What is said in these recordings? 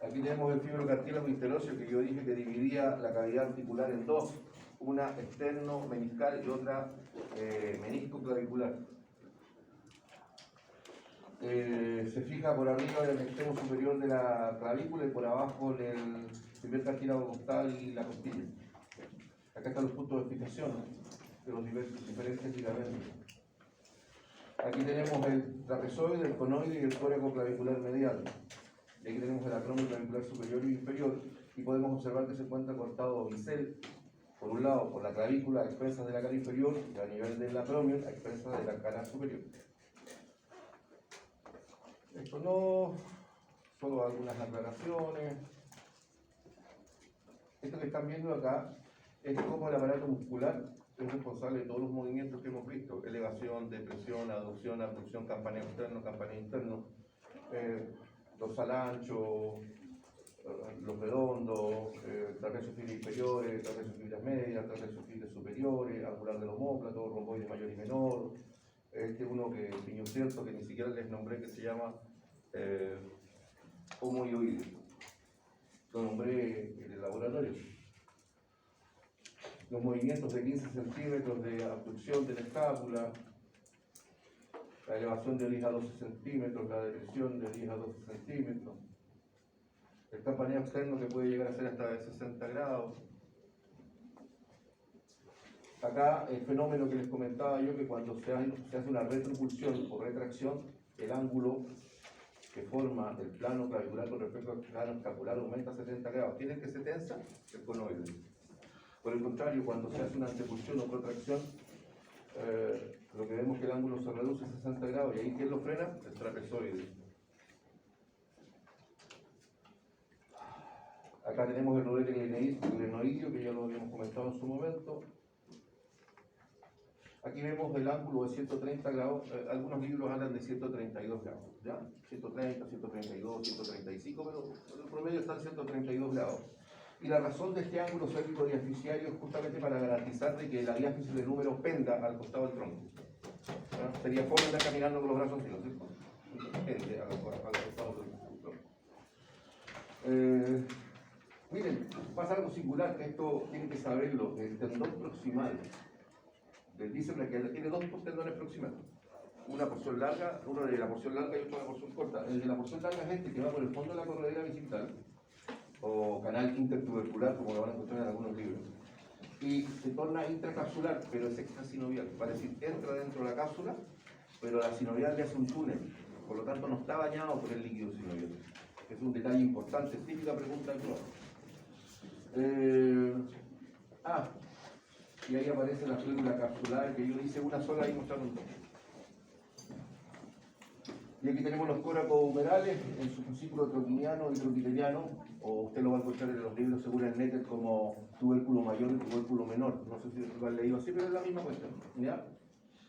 Aquí tenemos el fibrocartílago interóseo que yo dije que dividía la cavidad articular en dos, una externo meniscal y otra menisco clavicular. Se fija por arriba del extremo superior de la clavícula y por abajo del primer cartílago costal y la costilla. Acá están los puntos de fijación de los diferentes ligamentos. Aquí tenemos el trapezoide, el conoide y el córaco clavicular medial. Y aquí tenemos el acrómio clavicular superior y inferior, y podemos observar que se encuentra cortado bisel, por un lado por la clavícula a expensas de la cara inferior y a nivel del acrómio a expensas de la cara superior. Esto no, solo algunas aclaraciones. Esto que están viendo acá es cómo el aparato muscular es responsable de todos los movimientos que hemos visto: elevación, depresión, aducción, abducción, campaneo externo, campaneo interno, dorsal ancho, los redondos, trapecio fibras inferiores, trapecio fibras medias, trapecio fibras superiores, angular del omóplato, romboide mayor y menor. Este es uno que piño cierto, que ni siquiera les nombré, que se llama homoioide. Lo nombré en el laboratorio. Los movimientos de 15 centímetros de abducción de la escápula, la elevación de 10 a 12 centímetros, la depresión de 10 a 12 centímetros, el campaneo externo que puede llegar a ser hasta de 60 grados. Acá el fenómeno que les comentaba yo, que cuando se hace una retropulsión o retracción, el ángulo que forma el plano clavicular con respecto al plano escapular aumenta a 70 grados. ¿Quién es que se tensa? El conoide. Por el contrario, cuando se hace una antepulsión o protracción, lo que vemos es que el ángulo se reduce a 60 grados. ¿Y ahí quién lo frena? El trapezoide. Acá tenemos el rodete glenoideo, que ya lo habíamos comentado en su momento. Aquí vemos el ángulo de 130 grados, algunos libros hablan de 132 grados, ¿ya? 130, 132, 135, pero el promedio está en 132 grados. Y la razón de este ángulo cérvico diaficiario es justamente para garantizar de que la diáfisis del número penda al costado del tronco. ¿Ya? Sería fome andar caminando con los brazos así, ¿no es cierto? Pende al costado del tronco. Miren, pasa algo singular, que esto tienen que saberlo, el tendón proximal del bíceps braquial tiene dos tendones proximales, una porción larga, uno de la porción larga y otro de la porción corta. El de la porción larga es este que va por el fondo de la corredera bicipital o canal intertubercular, como lo van a encontrar en algunos libros, y se torna intracapsular, pero es extrasinovial, vale decir, entra dentro de la cápsula, pero la sinovial le hace un túnel, por lo tanto no está bañado por el líquido sinovial. Es un detalle importante, típica pregunta de prueba. Y ahí aparece la célula capsular, que yo hice una sola y mostraron dos. Y aquí tenemos los córaco-humerales en su fascículo troquiniano y troquiteriano, o usted lo va a encontrar en los libros según el Netter como tubérculo mayor y tubérculo menor. No sé si lo han leído así, pero es la misma cuestión, ¿ya?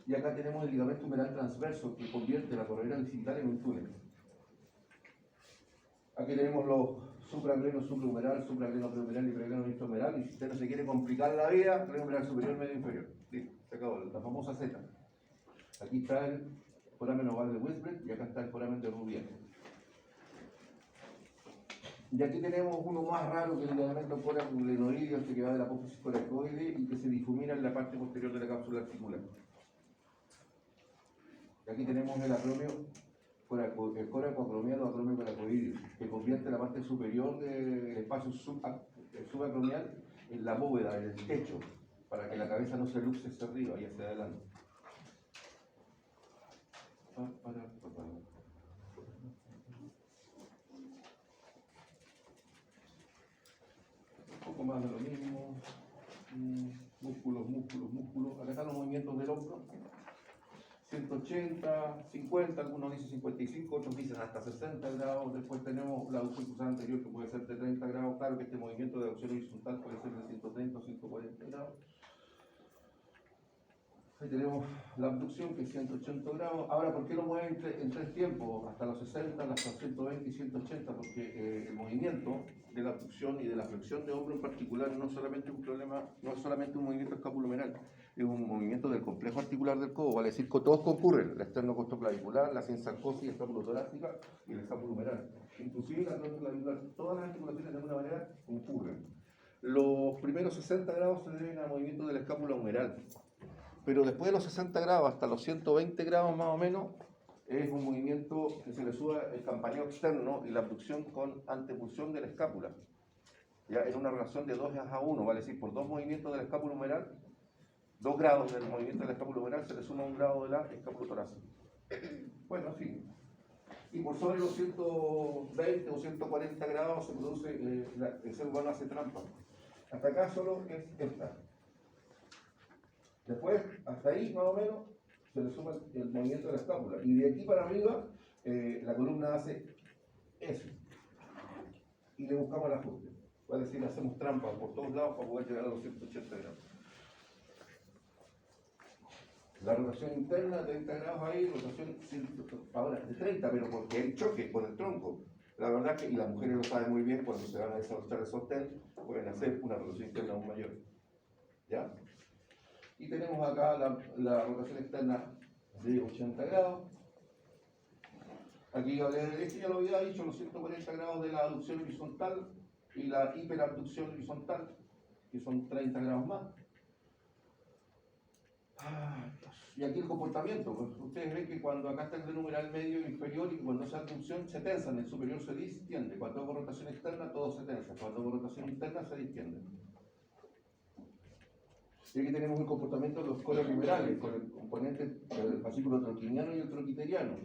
Y acá tenemos el ligamento humeral transverso, que convierte la corredera bicipital en un túnel. Aquí tenemos los supragleno suprahumeral, supragleno prehumeral y pregleno intrahumeral, y si usted no se quiere complicar la vida, gleno humeral superior, medio inferior. Listo, se acabó, la famosa Z. Aquí está el foramen oval de Westbrook y acá está el foramen de Rubier. Y aquí tenemos uno más raro que el ligamento córaco-glenoideo, este que va de la apófisis coracoide y que se difumina en la parte posterior de la cápsula articular. Y aquí tenemos el acromio, el córaco acromial o acromio coracoideo, que convierte la parte superior del espacio subacromial en la bóveda, en el techo, para que la cabeza no se luxe hacia arriba y hacia adelante. Un poco más de lo mismo. Músculos. Acá están los movimientos del hombro. 180, 50, algunos dicen 55, otros dicen hasta 60 grados. Después tenemos la aducción cruzada anterior, que puede ser de 30 grados. Claro que este movimiento de aducción horizontal puede ser de 130 o 140 grados. Ahí tenemos la abducción, que es 180 grados. Ahora, ¿por qué lo mueven en tres tiempos? Hasta los 60, hasta 120 y 180, porque el movimiento de la abducción y de la flexión de hombro en particular no es solamente un problema, no es solamente un movimiento escapulohumeral, es un movimiento del complejo articular del codo, vale decir que todos concurren, el esternocostoclavicular, la sinsarcosis escapulotorácica y el escapulohumeral. Inclusive la clavicular, todas las articulaciones de alguna manera concurren. Los primeros 60 grados se deben al movimiento de la escápula humeral, pero después de los 60 grados hasta los 120 grados más o menos, es un movimiento que se le suba el campaneo externo y la abducción con antepulsión de la escápula. Ya en una relación de 2:1, vale decir, por dos movimientos de la escápula humeral, 2 grados del movimiento de la escápula humeral se le suma 1 grado de la escápula torácica. Bueno, en fin. Y por sobre los 120 o 140 grados se produce, el ser humano hace trampa. Hasta acá solo es esta. Después, hasta ahí más o menos, se le suma el movimiento de la escápula. Y de aquí para arriba, la columna hace eso. Y le buscamos el ajuste. Es decir, hacemos trampa por todos lados para poder llegar a los 180 grados. La rotación interna de 30 grados ahí, rotación ahora de 30, pero porque hay choque con el tronco. La verdad que, y las mujeres lo saben muy bien, cuando se van a desarrollar el sostén, pueden hacer una rotación interna aún mayor. ¿Ya? Y tenemos acá la rotación externa de 80 grados. Aquí a la derecha ya lo había dicho, los 140 grados de la abducción horizontal y la hiperabducción horizontal, que son 30 grados más. Y aquí el comportamiento, pues ustedes ven que cuando acá está el denumeral medio e inferior y cuando hace abducción se tensan, el superior se distiende, cuando hago rotación externa todo se tensa, cuando hago rotación interna se distiende. Y aquí tenemos el comportamiento de los coros numerales, con el componente del fascículo troquiniano y el troquiteriano.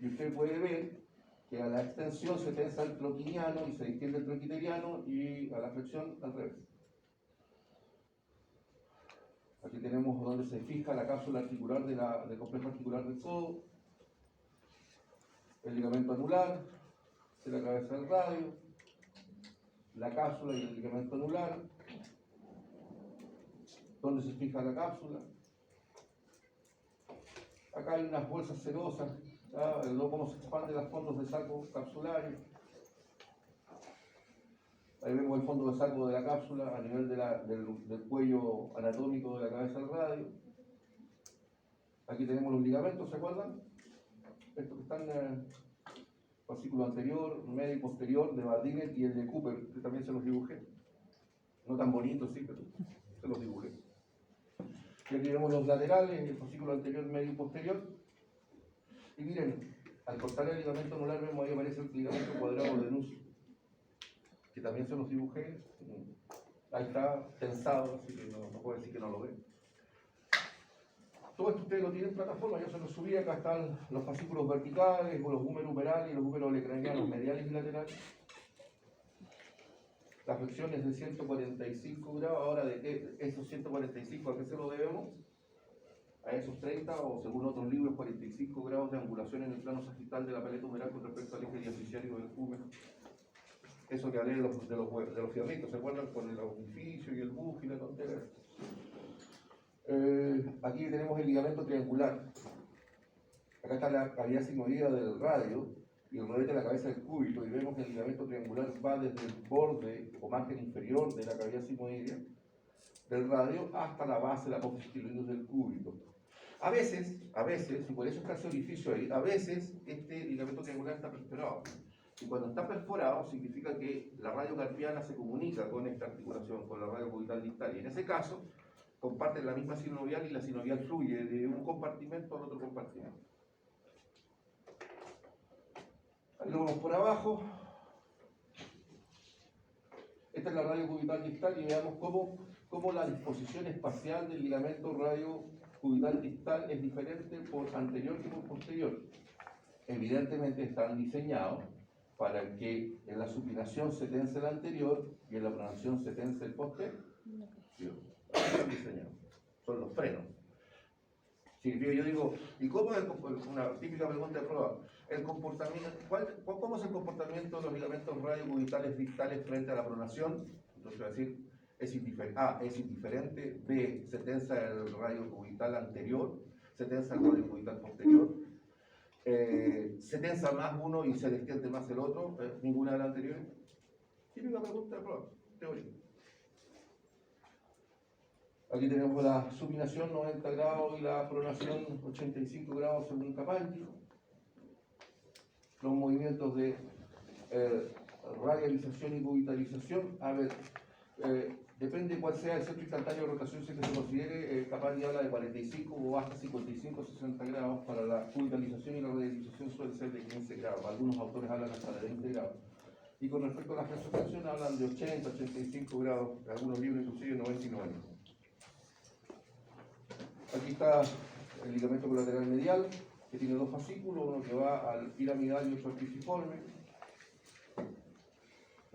Y usted puede ver que a la extensión se tensa el troquiniano y se distiende el troquiteriano y a la flexión al revés. Aquí tenemos donde se fija la cápsula articular del complejo articular del codo, el ligamento anular, de la cabeza del radio, la cápsula y el ligamento anular, donde se fija la cápsula. Acá hay unas bolsas cerosas, luego cómo se expanden los fondos de saco capsulares. Ahí vemos el fondo de saco de la cápsula a nivel del cuello anatómico de la cabeza del radio. Aquí tenemos los ligamentos, ¿se acuerdan? Estos que están en el fascículo anterior, medio y posterior de Bardinet y el de Cooper, que también se los dibujé. No tan bonitos, sí, pero se los dibujé. Y aquí vemos los laterales, el fascículo anterior, medio y posterior. Y miren, al cortar el ligamento anular vemos ahí aparece el ligamento cuadrado de Nus, que también se los dibujé. Ahí está tensado, así que no puedo decir que no lo ven. Todo esto ustedes lo tienen en plataforma, yo se los subí, acá están los fascículos verticales, los húmeros humerales y los húmeros olecranianos mediales y laterales. Las flexiones de 145 grados, ahora de qué, esos 145, ¿a qué se lo debemos? A esos 30 o según otros libros 45 grados de angulación en el plano sagital de la paleta humeral con respecto al eje diafisiario del húmero. Eso que hablé de los fierritos, ¿se acuerdan? Con el orificio y el buje y la tontera. Aquí tenemos el ligamento triangular. Acá está la cavidad sigmoidea del radio y el rodete de la cabeza del cúbito, y vemos que el ligamento triangular va desde el borde o margen inferior de la cavidad sigmoidea del radio hasta la base de la apófisis tiloides del cúbito. A veces, y por eso está ese orificio ahí, a veces este ligamento triangular está perforado. Y cuando está perforado significa que la radiocarpiana se comunica con esta articulación, con la radiocubital distal, y en ese caso comparten la misma sinovial y la sinovial fluye de un compartimento al otro compartimento. Ahí lo vemos por abajo. Esta es la radiocubital distal y veamos cómo la disposición espacial del ligamento radiocubital distal es diferente por anterior que por posterior. Evidentemente están diseñados para que en la supinación se tense el anterior y en la pronación se tense el posterior. Están diseñados. Son los frenos. Significa, yo digo, ¿y cómo es una típica pregunta de prueba? El comportamiento, ¿cómo es el comportamiento de los ligamentos radiocubitales distales frente a la pronación? Entonces, voy a decir, es indiferente. A, es indiferente. B, se tensa el radiocubital anterior, se tensa el radiocubital posterior. Se tensa más uno y se distiende más el otro, ninguna de las anteriores. Típica pregunta de prueba, teórica. Aquí tenemos la supinación 90 grados y la pronación 85 grados según Capaldi. Los movimientos de radialización y cubitalización. A ver, depende cuál sea el centro instantáneo de rotación que se considere. Capaldi habla de 45 o hasta 55, 60 grados. Para la cubitalización y la radialización suele ser de 15 grados. Algunos autores hablan hasta de 20 grados. Y con respecto a la flexotraction hablan de 80, 85 grados, algunos libros inclusive 90 y 90. Aquí está el ligamento colateral medial, que tiene dos fascículos, uno que va al piramidal y otro al pisiforme.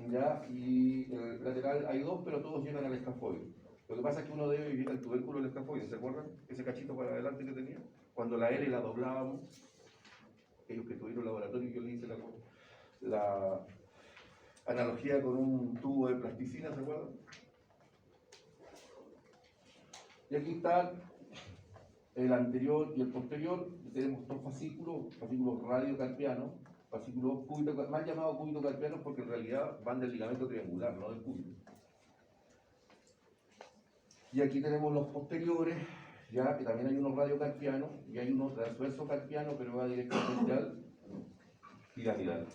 ¿Ya? Y el lateral hay dos, pero todos llegan al escafoide. Lo que pasa es que uno de ellos llega al tubérculo del escafoide, ¿se acuerdan? Ese cachito para adelante que tenía. Cuando la L la doblábamos, aquellos que tuvieron laboratorio, yo le hice la analogía con un tubo de plasticina, ¿se acuerdan? Y aquí está el anterior y el posterior. Tenemos dos fascículos radiocarpianos, fascículos cúbito, más llamados cúbito carpianos porque en realidad van del ligamento triangular, no del cúbito. Y aquí tenemos los posteriores, ya que también hay unos radiocarpianos y hay uno transverso carpiano, pero va directamente al piramidal.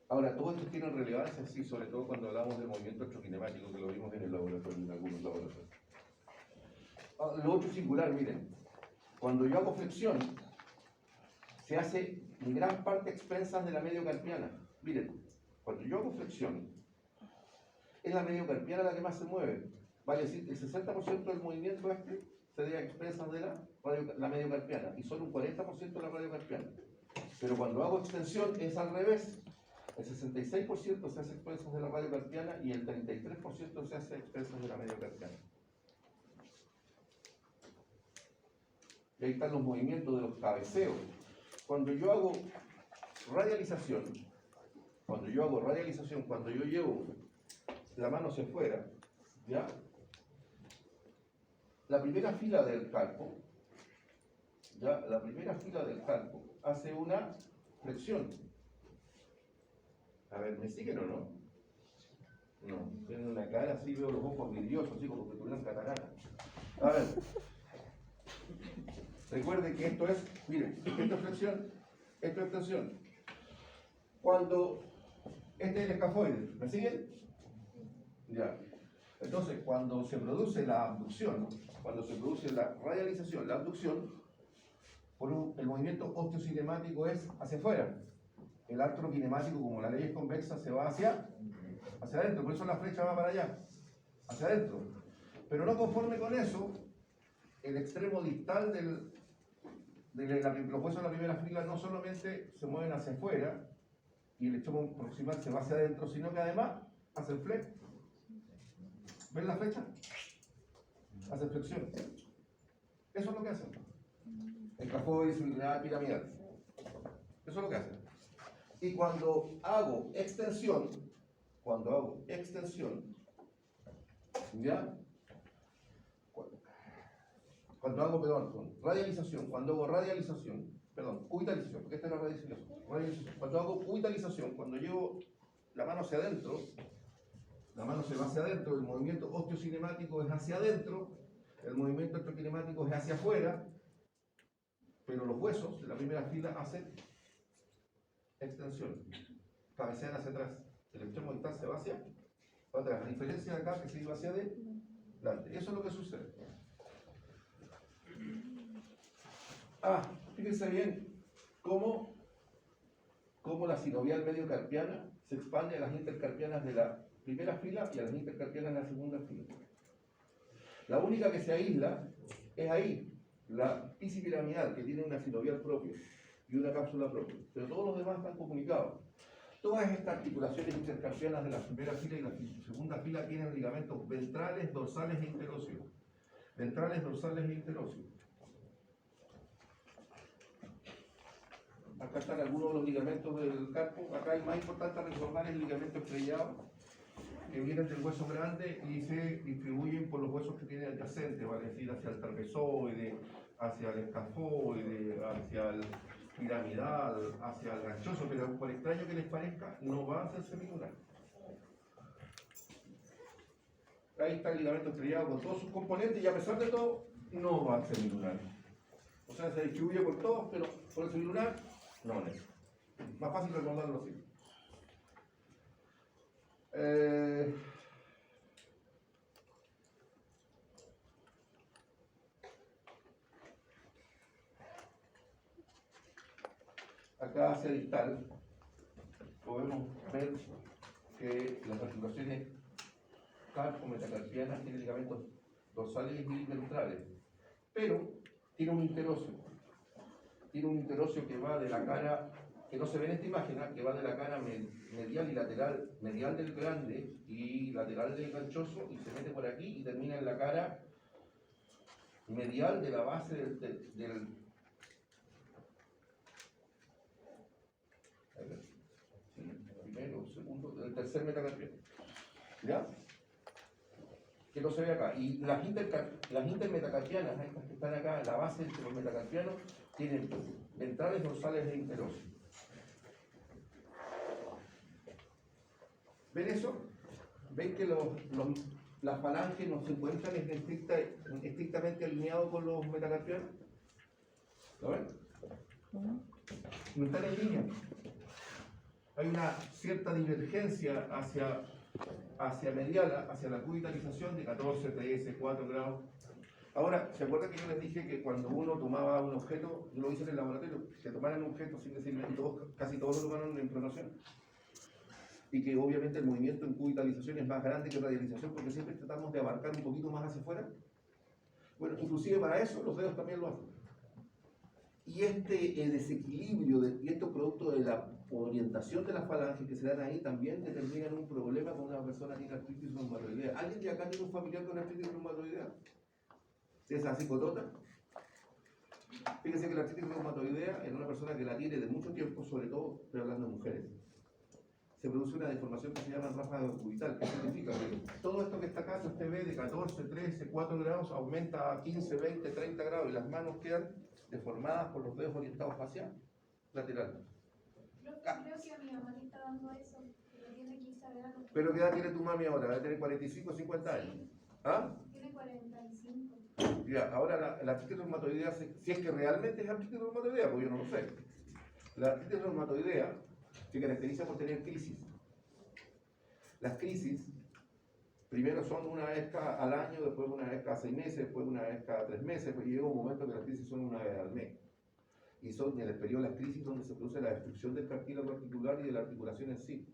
Ahora, todo esto tiene relevancia, sí, sobre todo cuando hablamos del movimiento electrokinemático, que lo vimos en el laboratorio, en algunos laboratorios. Lo otro singular, miren, cuando yo hago flexión, se hace en gran parte a expensas de la mediocarpiana. Miren, cuando yo hago flexión, es la mediocarpiana la que más se mueve. Vale decir que el 60% del movimiento se debe a expensas de la mediocarpiana y solo un 40% de la radiocarpiana. Pero cuando hago extensión es al revés. El 66% se hace a expensas de la radiocarpiana y el 33% se hace a expensas de la mediocarpiana. Y ahí están los movimientos de los cabeceos. Cuando yo hago radialización, cuando yo llevo la mano hacia afuera, ¿ya? La primera fila del carpo, ¿ya? La primera fila del carpo hace una flexión. A ver, ¿me siguen o no? No, tienen una cara así, veo los ojos vidriosos, así como que tuvieran catarata. A ver. Recuerden que esto es, miren, esto es flexión, esto es extensión. Cuando, este es el escafoide, ¿me siguen? Ya. Entonces, cuando se produce la abducción, cuando se produce la radialización, la abducción, el movimiento osteocinemático es hacia afuera. El artro kinemático, como la ley es convexa, se va hacia adentro, por eso la flecha va para allá, hacia adentro. Pero no conforme con eso, el extremo distal los huesos de la primera fila no solamente se mueven hacia afuera y el extremo proximal se va hacia adentro, sino que además hace el flex. ¿Ven la flecha? Hace flexión. Eso es lo que hacen. El escafoide piramidal. Eso es lo que hacen. Y cuando hago extensión, ¿ya? Cuando hago cubitalización, porque esta es la radialización. Cuando hago cubitalización, cuando llevo la mano hacia adentro, la mano se va hacia adentro, el movimiento osteocinemático es hacia adentro, el movimiento electrokinemático es hacia afuera, pero los huesos de la primera fila hacen extensión, cabecean hacia atrás, el extremo distal se va hacia atrás, a diferencia de acá que se iba hacia adelante. Eso es lo que sucede. Fíjense bien cómo la sinovial mediocarpiana se expande a las intercarpianas de la primera fila y a las intercarpianas de la segunda fila. La única que se aísla es ahí, la pisipiramidal, que tiene una sinovial propia y una cápsula propia, pero todos los demás están comunicados. Todas estas articulaciones intercarpianas de la primera fila y la segunda fila tienen ligamentos ventrales, dorsales e interóseos. Ventrales, dorsales e interóseos. Acá están algunos de los ligamentos del carpo. Acá el más importante a recordar es el ligamento estrellado, que vienen del hueso grande y se distribuyen por los huesos que tienen adyacentes, vale decir, hacia el trapezoide, hacia el escafoide, hacia el piramidal, hacia el ganchoso, pero por extraño que les parezca, no va hacia el semilunar. Ahí está el ligamento estrellado con todos sus componentes y a pesar de todo, no va a ser lunar. O sea, se distribuye por todos, pero por el semilunar, no es. Más fácil recordarlo así. Acá hacia distal podemos ver que las articulaciones carpo-metacarpianas tienen ligamentos dorsales y ventrales, pero tiene un interóseo. Tiene un interóseo que va de la cara, que no se ve en esta imagen, que va de la cara medial y lateral, medial del grande y lateral del ganchoso, y se mete por aquí y termina en la cara medial de la base del primero, segundo, del tercer metacarpiano. ¿Ya? Que no se ve acá. Y las intermetacarpianas, estas que están acá, en la base de los metacarpianos, tienen ventrales, dorsales e interóseos. ¿Ven eso? ¿Ven que las falanges no se encuentran estrictamente alineados con los metacarpianos? ¿Lo ven? No están en línea. Hay una cierta divergencia hacia medial, hacia la cubitalización de 14, 13, 4 grados. Ahora, ¿se acuerdan que yo les dije que cuando uno tomaba un objeto, yo lo hice en el laboratorio, que tomaran un objeto sin decirme, casi todos lo tomaron en pronación? Y que obviamente el movimiento en cubitalización es más grande que radialización porque siempre tratamos de abarcar un poquito más hacia afuera. Bueno, inclusive para eso los dedos también lo hacen. Y el desequilibrio y estos productos de la orientación de las falanges que se dan ahí también determinan un problema cuando una persona tiene artritis reumatoidea. ¿Alguien de acá tiene un familiar con artritis reumatoidea? ¿Sí, esa psicotota? Fíjense que la artritis reumatoidea en una persona que la tiene de mucho tiempo, sobre todo, estoy hablando de mujeres, se produce una deformación que se llama ráfaga cubital. ¿Qué significa? Que todo esto que está acá, si usted ve de 14, 13, 4 grados, aumenta a 15, 20, 30 grados y las manos quedan deformadas por los dedos orientados hacia lateral. Creo que a mi mamá le está dando eso, pero tiene 15 grados. ¿Pero qué edad tiene tu mami ahora? ¿Debe tener 45 o 50 años? ¿Ah? Tiene 45. Ya, ahora la artritis reumatoidea, si es que realmente es artritis reumatoidea, porque yo no lo sé. La artritis reumatoidea se caracteriza por tener crisis. Las crisis, primero son una vez al año, después una vez cada 6 meses, después una vez cada 3 meses, pues llega un momento que las crisis son una vez al mes. Y son en el periodo de las crisis donde se produce la destrucción del cartílago articular y de la articulación en sí.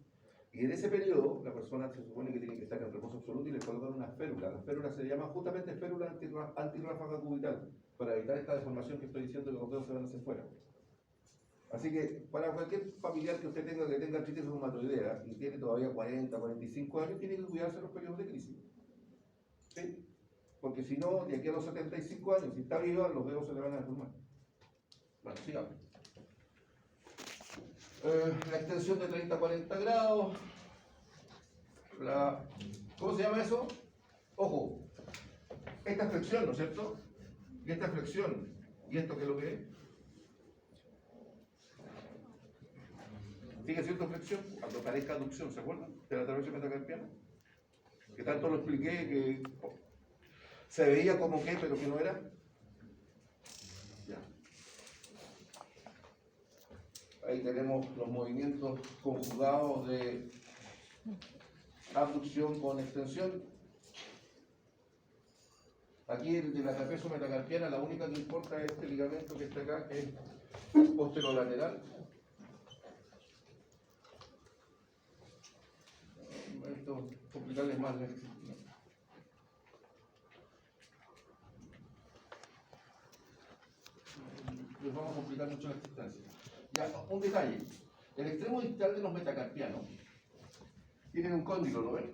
Y en ese periodo, la persona se supone que tiene que estar en reposo absoluto y le colocan una férula. La férula se llama justamente férula antirráfaga cubital, para evitar esta deformación que estoy diciendo que los dedos se van hacia afuera. Así que para cualquier familiar que usted tenga que tenga artritis reumatoidea y tiene todavía 40, 45 años, tiene que cuidarse en los periodos de crisis. ¿Sí? Porque si no, de aquí a los 75 años, si está viva, los dedos se le van a deformar. Bueno, sigamos. La extensión de 30 a 40 grados. ¿Cómo se llama eso? Ojo, esta flexión, ¿no es cierto? Y esta flexión, ¿y esto qué es lo que es? ¿Sigue siendo flexión? Cuando parezca aducción, ¿se acuerdan? De la traversión metacarpiana. Que tanto lo expliqué que se veía como que, pero que no era. Ya. Ahí tenemos los movimientos conjugados de abducción con extensión. Aquí el de la trapecio metacarpiana, la única que importa es este ligamento que está acá, que es posterolateral. Esto complicarles más la existencia. Les vamos a complicar mucho la existencia. Ya, un detalle. El extremo distal de los metacarpianos tienen un cóndilo, ¿lo ven?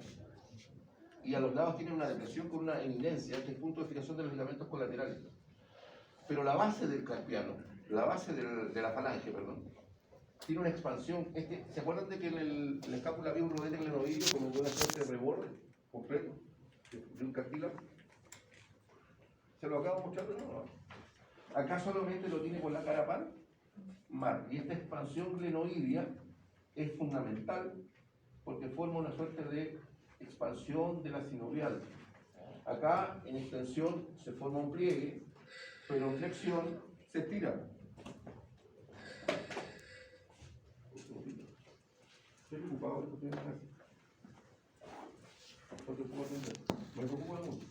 Y a los lados tienen una depresión con una eminencia, que es el punto de fijación de los ligamentos colaterales. Pero la base del carpiano, la base de la falange, perdón, tiene una expansión. ¿Se acuerdan de que en la escápula había un rodete glenoideo como una suerte de reborde completo de un cartílago? ¿Se lo acabo de mostrar? No. Acá solamente lo tiene con la cara par. Y esta expansión glenoidea es fundamental porque forma una suerte de expansión de la sinovial. Acá en extensión se forma un pliegue, pero en flexión se estira. Estoy preocupado de esto, porque puedo atender. Me preocupa mucho.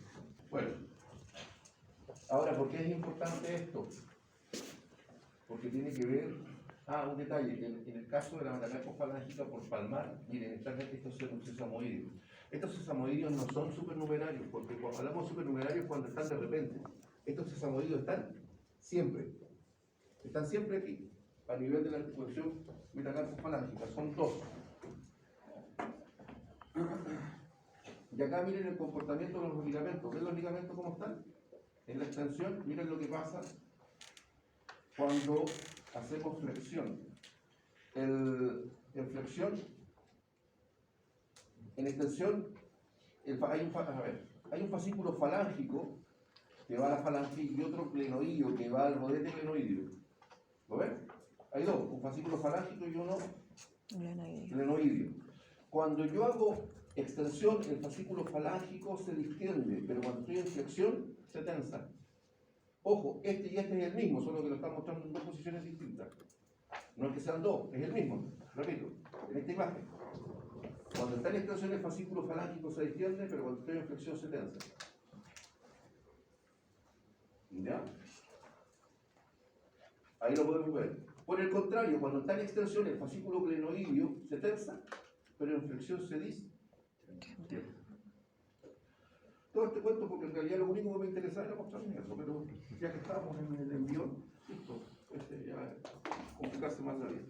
Bueno, ahora, ¿por qué es importante esto? Porque tiene que ver, un detalle, en el caso de la metacarpofalángica por palmar, miren, estos son sesamoideos. Estos sesamoideos no son supernumerarios, porque cuando hablamos de supernumerarios cuando están de repente. Estos sesamoideos están siempre aquí, a nivel de la articulación metacarpofalángica, son dos. Y acá miren el comportamiento de los ligamentos. ¿Ven los ligamentos cómo están? En la extensión, miren lo que pasa cuando hacemos flexión. En flexión, en extensión, hay un fascículo falángico que va a la falange y otro glenoideo que va al rodete glenoideo. ¿Lo ven? Hay dos, un fascículo falángico y uno glenoideo. Cuando yo hago extensión, el fascículo falángico se distiende, pero cuando estoy en flexión, se tensa. Ojo, este y este es el mismo, solo que lo están mostrando en dos posiciones distintas. No es que sean dos, es el mismo, repito, en esta imagen. Cuando está en extensión, el fascículo falángico se distiende, pero cuando estoy en flexión, se tensa. ¿Ya? Ahí lo podemos ver. Por el contrario, cuando está en extensión, el fascículo glenoideo se tensa, pero en flexión se distiende. Todo este cuento porque en realidad lo único que me interesaba era mostrarme eso, pero ya que estamos en el envión, listo, ya complicarse más la vida.